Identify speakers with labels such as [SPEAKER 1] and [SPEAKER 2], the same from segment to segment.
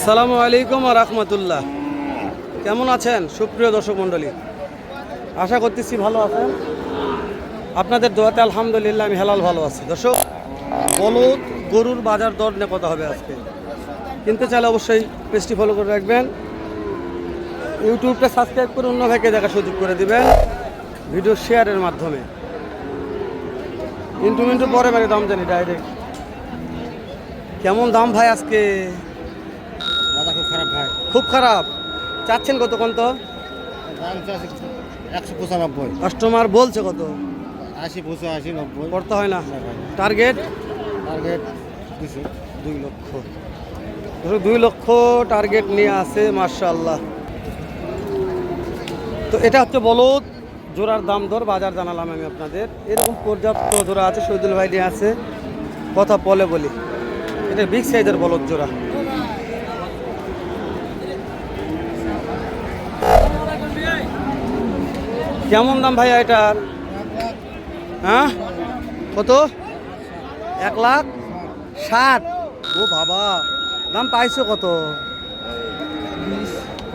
[SPEAKER 1] আসসালামু আলাইকুম ওয়া রাহমাতুল্লাহ। কেমন আছেন সুপ্রিয় দর্শক মণ্ডলী? আশা করতেছি ভালো আছেন। আপনাদের দোয়াতে আলহামদুলিল্লাহ আমি হেলাল ভালো আছি। দর্শক, বলদ গরুর বাজার দর নিয়ে কথা হবে আজকে। কিনতে চাইলে অবশ্যই পেজটি ফলো করে রাখবেন, ইউটিউবটা সাবস্ক্রাইব করে অন্য ভাইকে দেখার সুযোগ করে দিবেন ভিডিও শেয়ারের মাধ্যমে। মিন্টু পরে মানে দাম জানি ডাইরেক্ট। কেমন দাম ভাই আজকে?
[SPEAKER 2] খুব খারাপ ভাই,
[SPEAKER 1] খুব খারাপ। চাচ্ছেন কত? কত?
[SPEAKER 2] 195,
[SPEAKER 1] কাস্টমার বলছে কত?
[SPEAKER 2] 80, 85, 90
[SPEAKER 1] করতে হয় না। টার্গেট
[SPEAKER 2] টার্গেট
[SPEAKER 1] 2 লক্ষ। 2 লক্ষ টার্গেট নিয়ে আছে, মাশাআল্লাহ। তো এটা হচ্ছে বলদ জোড়ার দাম দর বাজার জানালাম আমি আপনাদের। এরকম পর্যাপ্ত জোড়া আছে, শহীদুল ভাই নিয়ে আছে, কথা বলি। এটা বিগ সাইজের বলদ জোড়া। কেমন দাম ভাইয়া এটার? হ্যাঁ, কত? 1,60,000। ও বাবা, দাম পাইছো কত?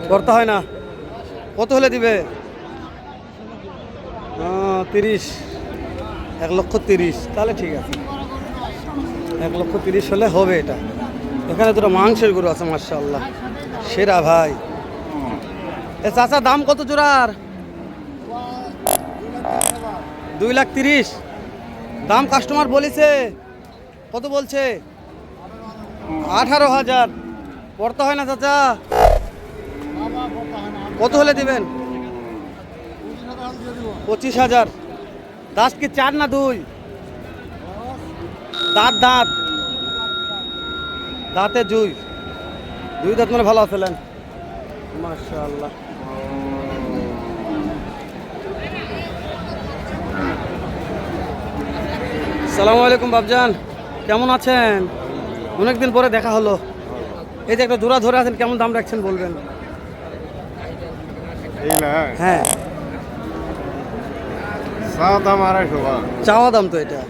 [SPEAKER 1] করতে হয় না। কত হলে দিবে? 30। 1,30,000। তাহলে ঠিক আছে, 1,30,000 হলে হবে। এটা এখানে দুটো মাংসের গরু আছে, মাশাআল্লাহ, সেরা ভাই। এ চাচা, দাম কত জোড়ার? 2,30,000 দাম। কাস্টমার বলেছে কত? বলছে 18,000। পড়তে হয় না চাচা? কত হলে দিবেন? 25,000। দাঁত কি 4 না 2? দাঁত দাঁতে 2 দাঁত মানে ভালো আছেন, মাশাআল্লাহ। আসসালামু আলাইকুম বাবজান, কেমন আছেন? অনেকদিন পরে দেখা হলো। এই যে একটা জোড়া ধরে আছেন, কেমন দাম রাখছেন বলবেন? হ্যাঁ, চাওয়া দাম তো। এটা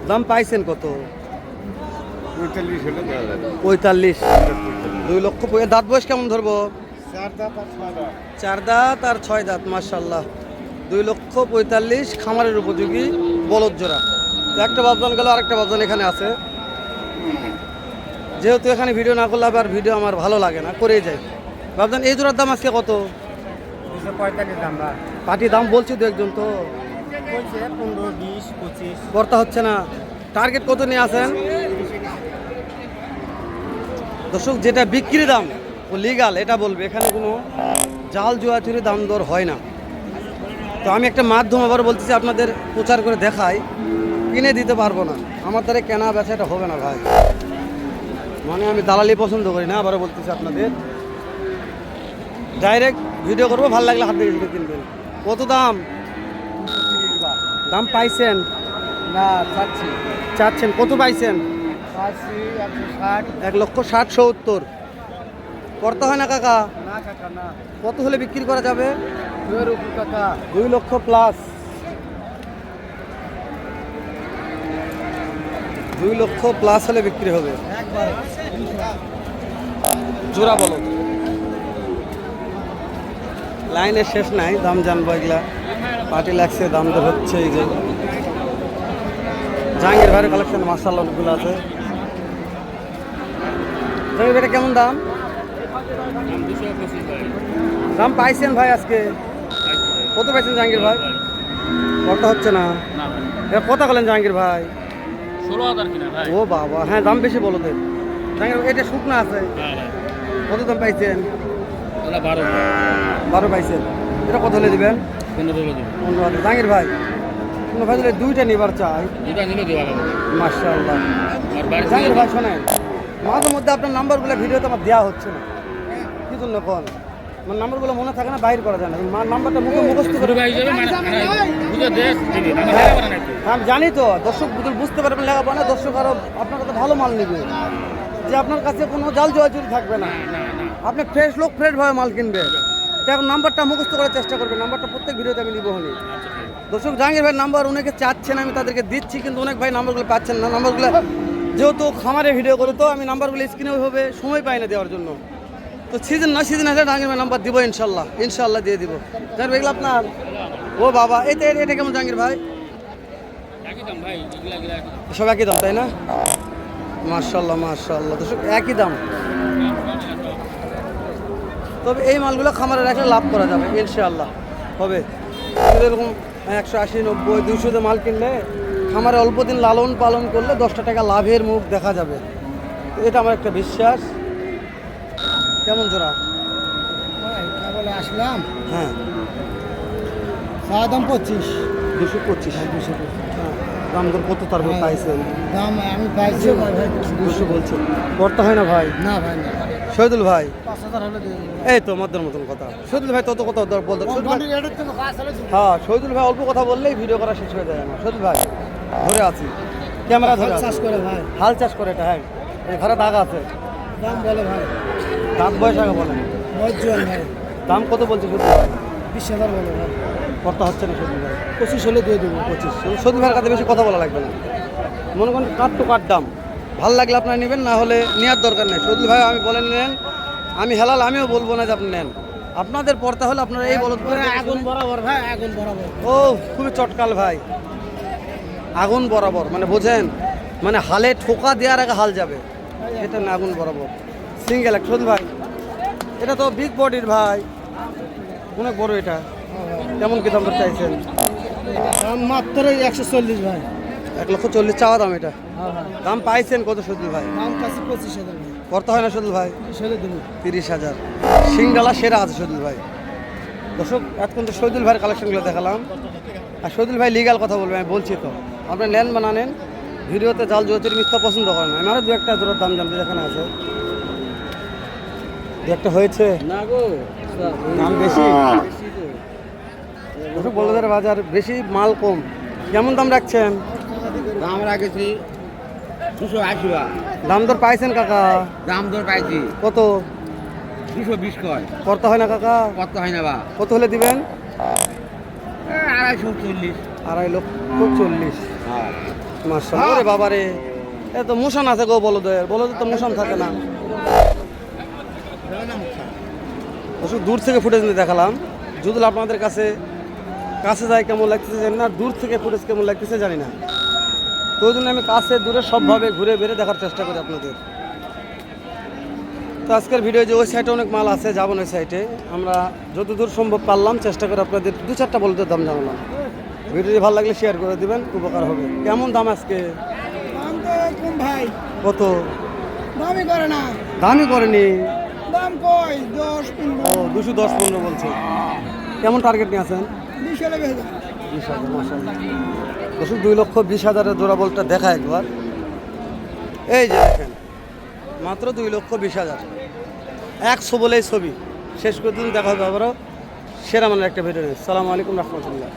[SPEAKER 1] দাম পাইছেন কত? 45। 2 লক্ষ। দাঁত বয়স কেমন ধরবো? 4 দাঁত আর 6 দাঁত, মাশাআল্লাহ। 2,45,000 খামারের উপযোগী বলদ জোড়া। তো একটা বাবজান গেল, আরেকটা বাবজান এখানে আছে। যেহেতু এখানে ভিডিও না করলে আবার ভিডিও আমার ভালো লাগে না, করেই যাই। বাবজান, এই জোড়ার দাম আজকে কত?
[SPEAKER 2] 245 দাম ভাই।
[SPEAKER 1] পাটি দাম বলছি দু একজন, তো
[SPEAKER 2] বলছে 15, 20, 25।
[SPEAKER 1] করতে হচ্ছে না। টার্গেট কত নিয়ে আসেন? দর্শক, যেটা বিক্রি দাম ও লিগাল এটা বলবে, এখানে কোনো জাল জুয়াচুরি দাম দর হয় না। তো আমি একটা মাধ্যম আবার বলতেছি, আপনাদের প্রচার করে দেখাই, কিনে দিতে পারবো না। আমার দ্বারা কেনা বেচা এটা হবে না ভাই। মানে আমি দালালি পছন্দ করি না। আবারও বলতেছি আপনাদের, ডাইরেক্ট ভিডিও করবো, ভালো লাগলে হাত থেকে কিনবেন। কত দাম? দাম পাইছেন
[SPEAKER 2] না,
[SPEAKER 1] চাচ্ছেন কত? পাইছেন
[SPEAKER 2] 160।
[SPEAKER 1] 1,60,70। করতে হয় না কাকা?
[SPEAKER 2] না কাকা, না।
[SPEAKER 1] কত হলে বিক্রি করা যাবে?
[SPEAKER 2] 2 লক্ষ টাকা।
[SPEAKER 1] 2 লক্ষ প্লাস। 2 লক্ষ প্লাস হলে বিক্রি হবে। জোড়া বলো, লাইনের শেষ নাই, দাম জানবো এগুলা। পার্টি লাগছে, দাম দর হচ্ছে। এই যে জাহাঙ্গীর ভাইয়ের কালেকশন মাশাআল্লাহ অনেকগুলো আছে। জাহাঙ্গীর ভাইটা কেমন দাম? দাম পাইছেন ভাই আজকে? কত পাইছেন জাহাঙ্গীর ভাই? কত হচ্ছে না। কথা বলেন জাহাঙ্গীর ভাই।
[SPEAKER 3] 16,000 কিনা ভাই।
[SPEAKER 1] ও বাবা, হ্যাঁ দাম বেশি বলতে। জাহাঙ্গীর ভাই, এটা শুকনো আছে, কত দাম পাইছেন? 12 পাইছেন। এটা কত হলে দিবেন? 15,000। জাহাঙ্গীর ভাই, কোনো ভাই দিলে 2টা নিবার চাই, মাশাআল্লাহ। জাহাঙ্গীর ভাই শোনেন, মাঝে মধ্যে আপনার নাম্বারগুলো ভিডিওতে আমার দেওয়া হচ্ছে না, কি জন্য কোন? আমার নাম্বারগুলো মনে থাকে না, বাইর করা যায় না। নাম্বারটা মুখস্থ করে আমি জানি তো, দর্শক বুঝতে পারবেন লেখাপড়া। দর্শক আরো আপনার কাছে ভালো মাল নেবে, যে আপনার কাছে কোনো জাল জুয়াচুরি থাকবে না। আপনি ফ্রেশ লোক ফ্রেশভাবে মাল কিনবে। তো এখন নাম্বারটা মুখস্থ করার চেষ্টা করবেন। নাম্বারটা প্রত্যেক ভিডিওতে আমি নিব হনি। দর্শক, জাহাঙ্গীর ভাই নাম্বার অনেকে চাচ্ছেন, আমি তাদেরকে দিচ্ছি, কিন্তু অনেক ভাই নাম্বারগুলো পাচ্ছেন না। নাম্বারগুলো যেহেতু খামারে ভিডিও করি, তো আমি নাম্বারগুলো স্ক্রিনে ওইভাবে সময় পাই না দেওয়ার জন্য। তো সিজন না সিজন আসলে জাহাঙ্গীর ভাই নাম্বার দিব ইনশাল্লাহ, ইনশাল্লাহ দিয়ে দিব। জাহাঙ্গীর ভাই এগুলো আপনার? ও বাবা, এটা এটা কেমন জাহাঙ্গীর ভাই?
[SPEAKER 3] একই দাম ভাই, এগুলা এগুলা একই দাম।
[SPEAKER 1] সব একই দাম তাই না? মাশাল্লাহ মাশাল্লাহ, দর্শক একই দাম। তবে এই মালগুলো খামারে রাখলে লাভ করা যাবে ইনশাআল্লাহ, হবে। এরকম 180, 90, 200 মাল কিনলে খামারে অল্প দিন লালন পালন করলে 10টা টাকা লাভের মুখ দেখা যাবে, এটা আমার একটা বিশ্বাস। কেমন জোড়া?
[SPEAKER 2] বলে আসলাম,
[SPEAKER 1] হ্যাঁ
[SPEAKER 2] চা দাম 25।
[SPEAKER 1] 225। হ্যাঁ, দাম দর কত তারপর পাইছেন?
[SPEAKER 2] দাম আমি পাইছি ভাই
[SPEAKER 1] 200 বলছে, করতে হয় না ভাই?
[SPEAKER 2] না ভাই না,
[SPEAKER 1] শহীদুল ভাই
[SPEAKER 2] 5000 হলে দিয়ে দেবো।
[SPEAKER 1] এই তো মধ্যের মতন কথা। শহীদুল ভাই তত কথা বলতে, শহীদুল ভাই
[SPEAKER 2] রেটের থেকে কাজ হলে
[SPEAKER 1] হ্যাঁ, শহীদুল ভাই অল্প কথা বললেই ভিডিও করা শেষ হয়ে যায় আমার। শহীদুল ভাই ধরে আছি, ক্যামেরা ধরে আছি।
[SPEAKER 2] চাষ করে ভাই,
[SPEAKER 1] হাল চাষ করে এটা, হ্যাঁ এই ঘরে দাগ আছে,
[SPEAKER 2] দাম বলে ভাই
[SPEAKER 1] দাঁত বয়স আগে বলেন।
[SPEAKER 2] মজ্জন ভাই,
[SPEAKER 1] দাম কত বলছে শহীদুল ভাই?
[SPEAKER 2] 20,000 বলে ভাই,
[SPEAKER 1] কর্তা হচ্ছে না শহীদুল ভাই?
[SPEAKER 2] 25 হলে দিয়ে দেবো।
[SPEAKER 1] 25। শহীদুল ভাইয়ের কাছে বেশি কথা বলা লাগবে না, মনে করেন কাট টু কাট দাম। ভাল লাগলে আপনারা নেবেন, না হলে নেওয়ার দরকার নেই। শহীদুল ভাই আমি বলেন নেন, আমি হেলাল আমিও বলবো না যে আপনি নেন। আপনাদের পড়তে হলে আপনারা এই বলদ করে
[SPEAKER 2] আগুন বরাবর ভাই, আগুন বরাবর।
[SPEAKER 1] ও খুবই চটকাল ভাই, আগুন বরাবর মানে বোঝেন, মানে হালে ঠোকা দেওয়ার আগে হাল যাবে, এটা না আগুন বরাবর। সিঙ্গেল এক শোন ভাই, এটা তো বিগ বডির ভাই, অনেক বড়। এটা কেমন কি দাম চাইছেন?
[SPEAKER 2] দাম মাত্র 140 ভাই।
[SPEAKER 1] 1,40,000 চাওয়া দাম। এটা
[SPEAKER 2] হ্যাঁ ভাই,
[SPEAKER 1] দাম পাইছেন কত শহীদুল ভাই?
[SPEAKER 2] দাম কাছে 25,000 ভাই,
[SPEAKER 1] করতে হয় না শহীদুল ভাই?
[SPEAKER 2] 30 হলে দেবো।
[SPEAKER 1] 30,000। সিংডালা সেরা আছে শহীদুল ভাই। দর্শক এখন তো শহীদুল ভাইয়ের কালেকশনগুলো দেখালাম, আর শহীদুল ভাই লিগাল কথা বলবে, আমি বলছি তো। আপনি নেন বা না নেন, ভিডিওতে জাল জোয়াচুরি মিথ্যা পছন্দ করেন। আমি আরও দু একটা জোড়ার দাম জানতে, যেখানে আছে দু একটা হয়েছে
[SPEAKER 2] না গো,
[SPEAKER 1] দাম বেশি। দর্শক বলদের বাজার বেশি, মাল কম। কেমন দাম রাখছেন?
[SPEAKER 2] দাম রাখেছি 280।
[SPEAKER 1] দাম দর পাইছেন কাকা?
[SPEAKER 2] দাম দর পাইছি
[SPEAKER 1] কত?
[SPEAKER 2] 220 কয়,
[SPEAKER 1] করতে হয় না কাকা?
[SPEAKER 2] কত হয় না বা,
[SPEAKER 1] কত হলে দিবেন?
[SPEAKER 2] 240।
[SPEAKER 1] 2,40,000। মাশাআল্লাহ, ওরে বাবারে, এ তো মোশন আছে গো বলদের, বলদের তো মোশন থাকে না। অবশ্য দূর থেকে ফুটেজ নিয়ে দেখালাম, যদি আপনাদের কাছে কাছে যায় কেমন লাগতেছে জানি না, দূর থেকে ফুটেজ কেমন লাগতেছে জানি না। তো ওই জন্য আমি কাছে দূরে সবভাবে ঘুরে বেড়ে দেখার চেষ্টা করি আপনাদের। তো আজকের ভিডিও যে ওই সাইডে অনেক মাল আছে, যাবো না ওই সাইডে। আমরা যতদূর সম্ভব পারলাম চেষ্টা করে আপনাদের 2-4টা বলদের দাম জানালাম। ভিডিওটি ভালো লাগলে শেয়ার করে দিবেন, উপকার হবে। কেমন দাম আজকে?
[SPEAKER 2] দাম তো কম ভাই,
[SPEAKER 1] কত?
[SPEAKER 2] দামই করে না,
[SPEAKER 1] দামই করেনি।
[SPEAKER 2] দাম কই 10 15
[SPEAKER 1] ও 210-15 বলছে। কেমন টার্গেট নিয়ে আছেন?
[SPEAKER 2] 20 হলে বেশি।
[SPEAKER 1] 20,000। মাশাআল্লাহ, 2,20,000 জোড়া বলটা দেখা একবার। এই যে দেখেন, মাত্র 2,20,000। 100 বলেই ছবি শেষ করে দিন। দেখা হবে আবারও সেরা মানের একটা ভিডিও নিয়ে। আসসালামু আলাইকুম রহমতুল্লাহ।